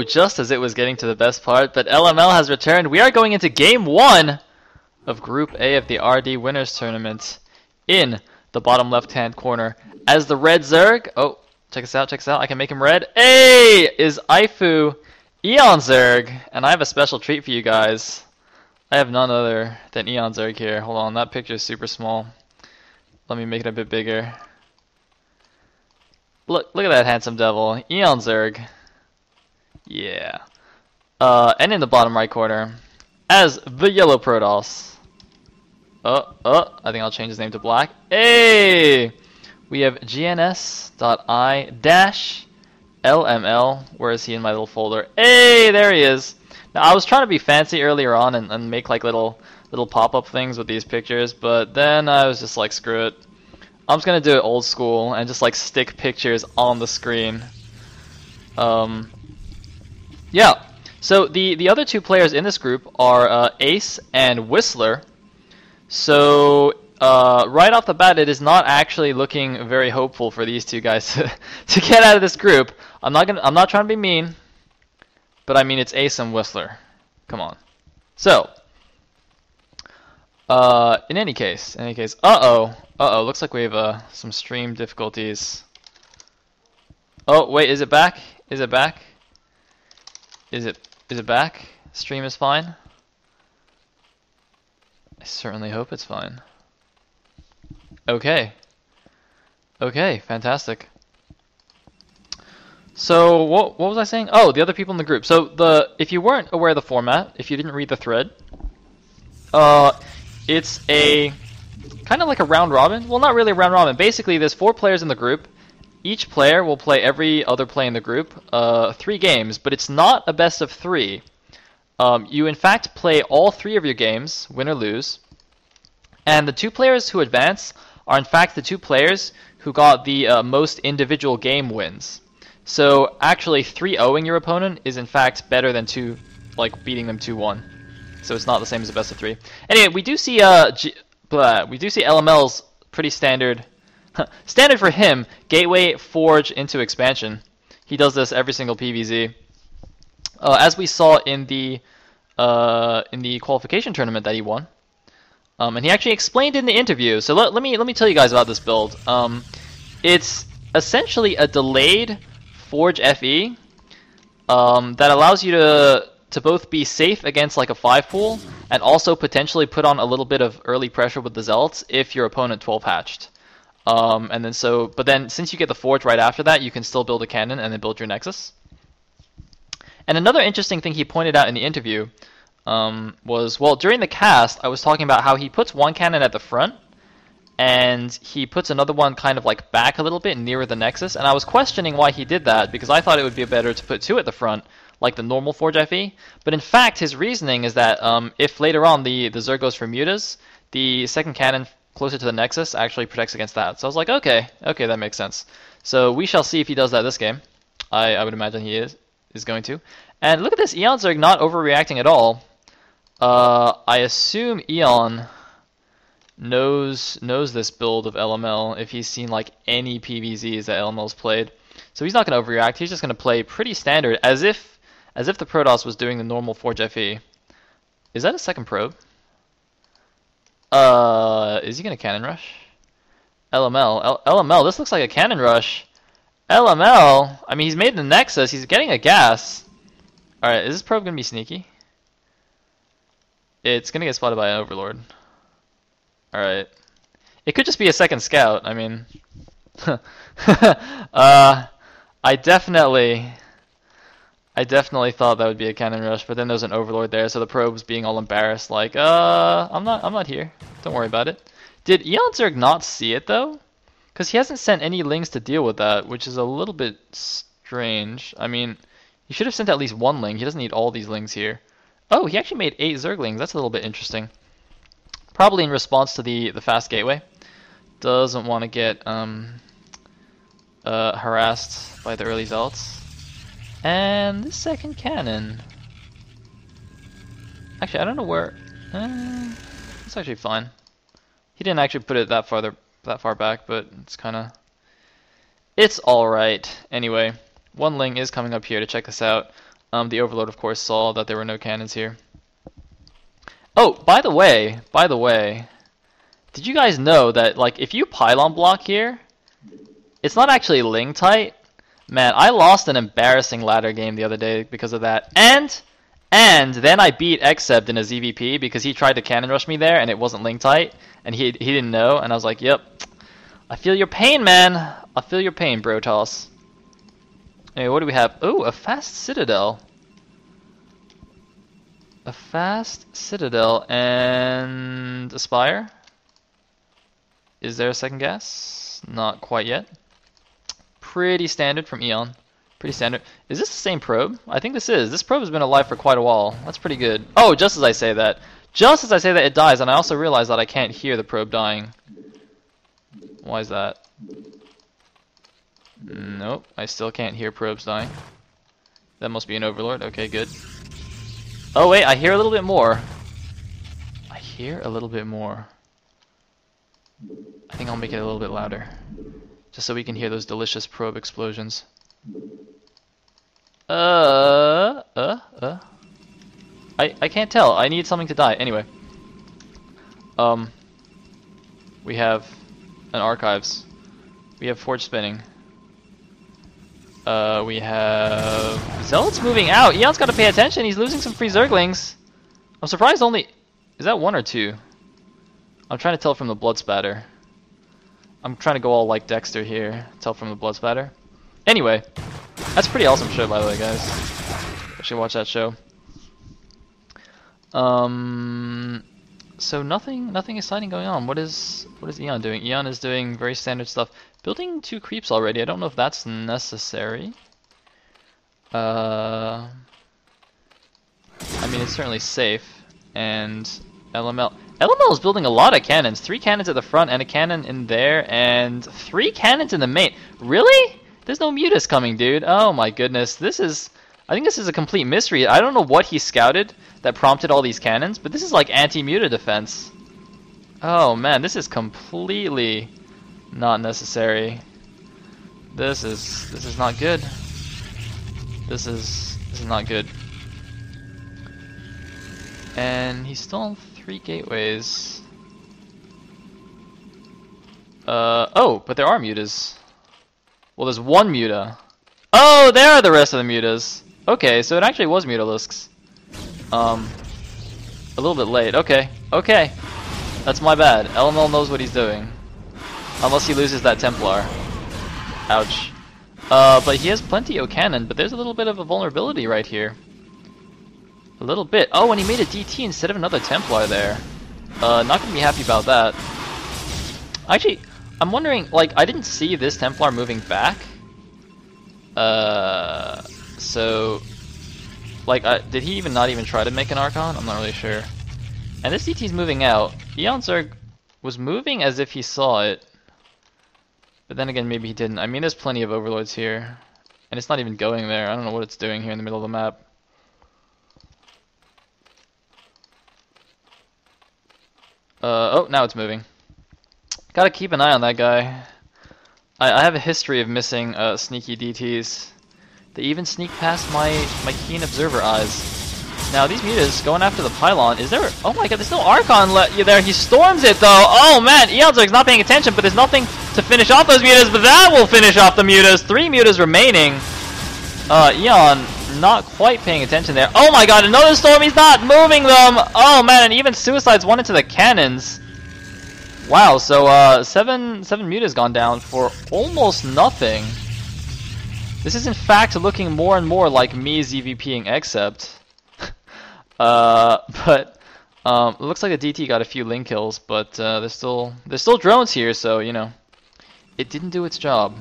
just as it was getting to the best part, but LML has returned. We are going into Game 1 of Group A of the RD Winners Tournament in the bottom left-hand corner. As the red Zerg, oh, check this out, I can make him red. Hey, is iFU.eOnzErG, and I have a special treat for you guys. I have none other than gNs.I-LML here. Hold on, that picture is super small. Let me make it a bit bigger. Look at that handsome devil, gNs.I-LML. Yeah. And in the bottom right corner, as the yellow Protoss. I think I'll change his name to black. Hey! We have gNs.I-LML. Where is he in my little folder? Hey, there he is. Now, I was trying to be fancy earlier on and make like little pop-up things with these pictures, but then I was just like, screw it. I'm just gonna do it old school and just like stick pictures on the screen. Yeah. So the other two players in this group are Ace and Whistler. So right off the bat, it is not actually looking very hopeful for these two guys to get out of this group. I'm not trying to be mean, but I mean it's Ace and Whistler. Come on. So in any case, looks like we have some stream difficulties. Oh wait, is it back? Is it back? Is it back? Stream is fine. I certainly hope it's fine. Okay, fantastic. So what was I saying? Oh, the other people in the group. So if you weren't aware of the format, if you didn't read the thread, it's a kind of like a round robin. Well, not really a round robin. Basically, there's 4 players in the group. Each player will play every other player in the group 3 games, but it's not a best of 3. You in fact play all 3 of your games, win or lose, and the 2 players who advance are in fact the 2 players who got the most individual game wins. So actually 3-0ing your opponent is in fact better than beating them 2-1. So it's not the same as a best of 3. Anyway, we do see LML's pretty standard. Standard for him, Gateway, Forge into Expansion. He does this every single PvZ. As we saw in the qualification tournament that he won. And he actually explained in the interview. So let me tell you guys about this build. It's essentially a delayed Forge FE that allows you to both be safe against like a 5 pool and also potentially put on a little bit of early pressure with the Zealots if your opponent 12 hatched. But then since you get the Forge right after that, you can still build a cannon and then build your Nexus. And another interesting thing he pointed out in the interview was, well, during the cast, I was talking about how he puts one cannon at the front and he puts another one kind of like back a little bit nearer the Nexus, and I was questioning why he did that because I thought it would be better to put 2 at the front like the normal Forge FE, but in fact his reasoning is that if later on the Zerg goes for mutas, the second cannon closer to the Nexus actually protects against that. So I was like, okay, that makes sense. So we shall see if he does that this game. I would imagine he is going to. And look at this, gNs.I-LML not overreacting at all. I assume Eon knows this build of LML if he's seen like any PvZs that LML's played. So he's not going to overreact. He's just going to play pretty standard, as if the Protoss was doing the normal Forge FE. Is that a second probe? Is he going to cannon rush? LML, this looks like a cannon rush. LML, I mean, he's made the Nexus. He's getting a gas. Alright, is this probe going to be sneaky? It's going to get spotted by an Overlord. Alright. It could just be a second scout. I mean, I definitely thought that would be a cannon rush, but then there's an Overlord there, so the probe's being all embarrassed, like, I'm not here. Don't worry about it. Did gNs.I-LML not see it though? Because he hasn't sent any lings to deal with that, which is a little bit strange. I mean, he should have sent at least 1 ling. He doesn't need all these lings here. Oh, he actually made 8 Zerglings. That's a little bit interesting. Probably in response to the fast gateway. Doesn't want to get harassed by the early Zealots. And the second cannon. Actually, I don't know where. It's actually fine. He didn't actually put it that far back, but it's all right. Anyway, 1 ling is coming up here to check this out. The Overlord, of course, saw that there were no cannons here. Oh, by the way, did you guys know that, like, if you pylon block here, it's not actually ling tight? Man, I lost an embarrassing ladder game the other day because of that. And then I beat Xcept in a ZVP because he tried to cannon rush me there and it wasn't ling tight, and he didn't know, and I was like, yep. I feel your pain, man. I feel your pain, Brotoss. Anyway, what do we have? Oh, a fast Citadel. A fast Citadel and Aspire. Is there a second gas? Not quite yet. Pretty standard from Eon. Pretty standard. Is this the same probe? I think this is. This probe has been alive for quite a while. That's pretty good. Oh, just as I say that. Just as I say that, it dies, and I also realize that I can't hear the probe dying. Why is that? Nope, I still can't hear probes dying. That must be an Overlord. Okay, good. Oh wait, I hear a little bit more. I hear a little bit more. I think I'll make it a little bit louder, just so we can hear those delicious probe explosions. I can't tell. I need something to die. Anyway. We have an Archives. We have Forge spinning. We have Zealots moving out. Eon's got to pay attention. He's losing some free Zerglings. I'm surprised only... Is that one or two? I'm trying to tell from the blood spatter. I'm trying to go all like Dexter here. Tell from the blood spatter. Anyway, that's a pretty awesome show, by the way, guys. I should watch that show. So nothing exciting going on. What is Eon doing? Eon is doing very standard stuff. Building 2 creeps already. I don't know if that's necessary. I mean, it's certainly safe. And LML is building a lot of cannons. 3 cannons at the front and a cannon in there, and 3 cannons in the main. Really? There's no mutas coming, dude. Oh my goodness. I think this is a complete mystery. I don't know what he scouted that prompted all these cannons, but this is like anti-muta defense. Oh man, this is completely not necessary. This is not good. This is not good. And he's still on 3 gateways. Oh, but there are mutas. Well, there's 1 muta. Oh, there are the rest of the mutas. Okay, so it actually was mutalisks. A little bit late. Okay, that's my bad. LML knows what he's doing, unless he loses that Templar. Ouch. But he has plenty of cannon. But there's a little bit of a vulnerability right here. A little bit. Oh, and he made a DT instead of another Templar there. Not gonna be happy about that. Actually, I'm wondering. Like, I didn't see this Templar moving back. So, like, did he not even try to make an Archon? I'm not really sure. And this DT's moving out. gNs.I-LML was moving as if he saw it. But then again, maybe he didn't. I mean, there's plenty of Overlords here. And it's not even going there. I don't know what it's doing here in the middle of the map. Oh, now it's moving. Gotta keep an eye on that guy. I have a history of missing sneaky DTs. They even sneak past my keen observer eyes. Now these mutas going after the pylon. Is there? Oh my god, there's no Archon there. He storms it though. Oh man, gNs.I-LML's not paying attention, but there's nothing to finish off those mutas. But that will finish off the mutas. 3 mutas remaining. Eon not quite paying attention there. Oh my god, another storm. He's not moving them. Oh man, and even suicides 1 into the cannons. Wow, so 7 mutas gone down for almost nothing. This is in fact looking more and more like me ZVPing Xcept. But it looks like the DT got a few link kills, but there's still drones here, so you know, it didn't do its job.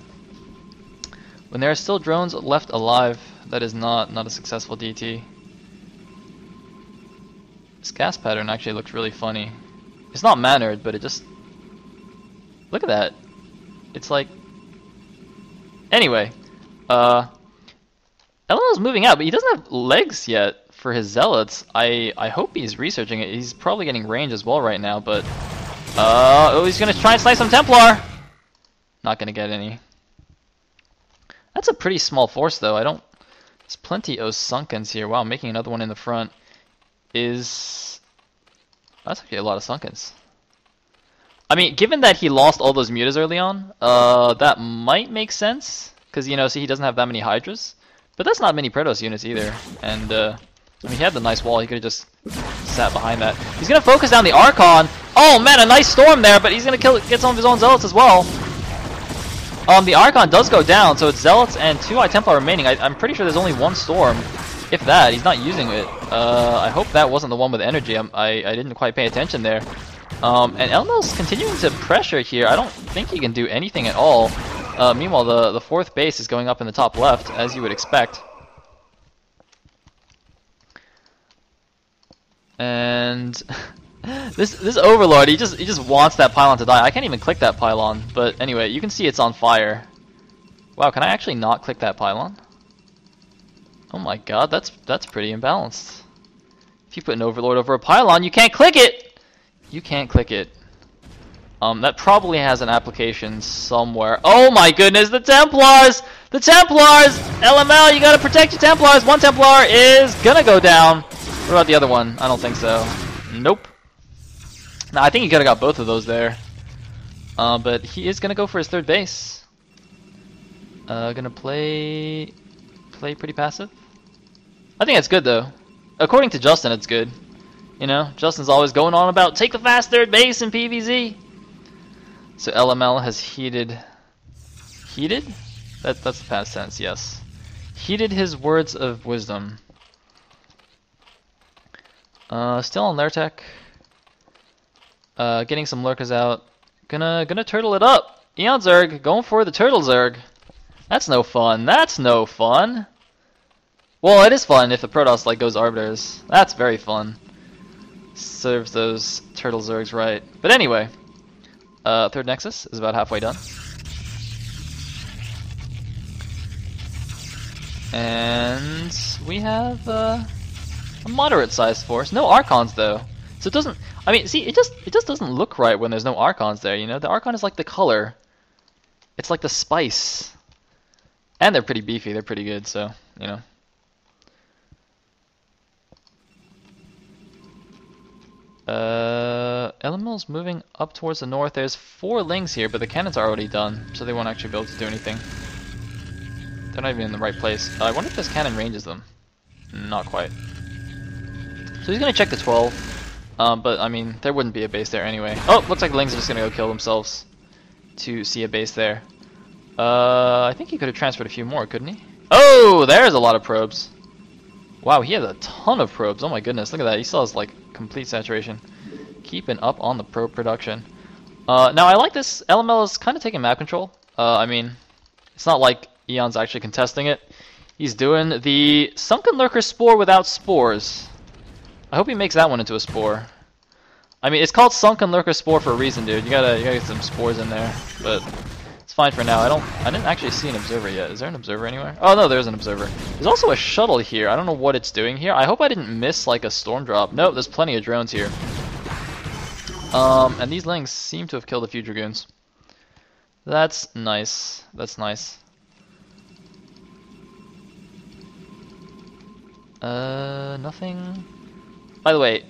When there are still drones left alive, that is not a successful DT. This gas pattern actually looks really funny. It's not mannered, but it just... Look at that. It's like... Anyway. LML's moving out, but he doesn't have legs yet for his Zealots. I hope he's researching it. He's probably getting range as well right now, but... oh, he's gonna try and slice some Templar! Not gonna get any. That's a pretty small force, though. I don't There's plenty of Sunkens here. Wow, making another one in the front is... That's actually a lot of Sunkens. I mean, given that he lost all those mutas early on, that might make sense. Because, you know, see, he doesn't have that many Hydras. But that's not many Protoss units either. And, I mean, he had the nice wall. He could have just sat behind that. He's going to focus down the Archon. Oh, man, a nice storm there. But he's going to get some of his own Zealots as well. The Archon does go down. So it's Zealots and 2 High Templar remaining. I'm pretty sure there's only one storm. If that. He's not using it. I hope that wasn't the one with energy. I didn't quite pay attention there. And Elmel's continuing to pressure here. I don't think he can do anything at all. Meanwhile, the 4th base is going up in the top left, as you would expect. And this Overlord, he just wants that pylon to die. I can't even click that pylon, but anyway, you can see it's on fire. Wow, can I actually not click that pylon? Oh my god, that's pretty imbalanced. If you put an Overlord over a pylon, you can't click it! You can't click it. That probably has an application somewhere. Oh my goodness, the Templars! The Templars! LML, you gotta protect your Templars! One Templar is gonna go down. What about the other one? I don't think so. Nope. No, I think he could've got both of those there. But he is gonna go for his 3rd base. Gonna play pretty passive. I think that's good though. According to Justin, it's good. You know, Justin's always going on about take the fast 3rd base in PvZ. So LML has heeded? That's the past tense, yes. Heeded his words of wisdom. Still on Lurtech. Getting some lurkers out. Gonna turtle it up. eOnzErG going for the turtle Zerg. That's no fun. That's no fun. Well, it is fun if the Protoss like goes Arbiters. That's very fun. Serves those turtle Zergs right. But anyway. 3rd Nexus is about halfway done. And we have a moderate-sized force. No Archons though. So it doesn't... I mean, see, it just doesn't look right when there's no Archons there, you know? The Archon is like the color. It's like the spice. And they're pretty beefy. They're pretty good, so, you know. LML's moving up towards the north. There's 4 lings here, but the cannons are already done, so they won't actually be able to do anything. They're not even in the right place. I wonder if this cannon ranges them. Not quite. So he's gonna check the 12, but I mean, there wouldn't be a base there anyway. Oh, looks like the lings are just gonna go kill themselves to see a base there. I think he could have transferred a few more, couldn't he? Oh, there's a lot of probes. Wow, he has a ton of probes. Oh my goodness, look at that. He still has like complete saturation. Keeping up on the probe production. Now I like this. LML is kind of taking map control. I mean, it's not like Eon's actually contesting it. He's doing the Sunken Lurker Spore without spores. I hope he makes that one into a spore. I mean, it's called Sunken Lurker Spore for a reason, dude. You gotta get some spores in there. But it's fine for now. I didn't actually see an observer yet. Is there an observer anywhere? Oh no, there's an observer. There's also a shuttle here. I don't know what it's doing here. I hope I didn't miss like a storm drop. Nope, there's plenty of drones here. And these lings seem to have killed a few dragoons. That's nice. That's nice. Nothing. By the way,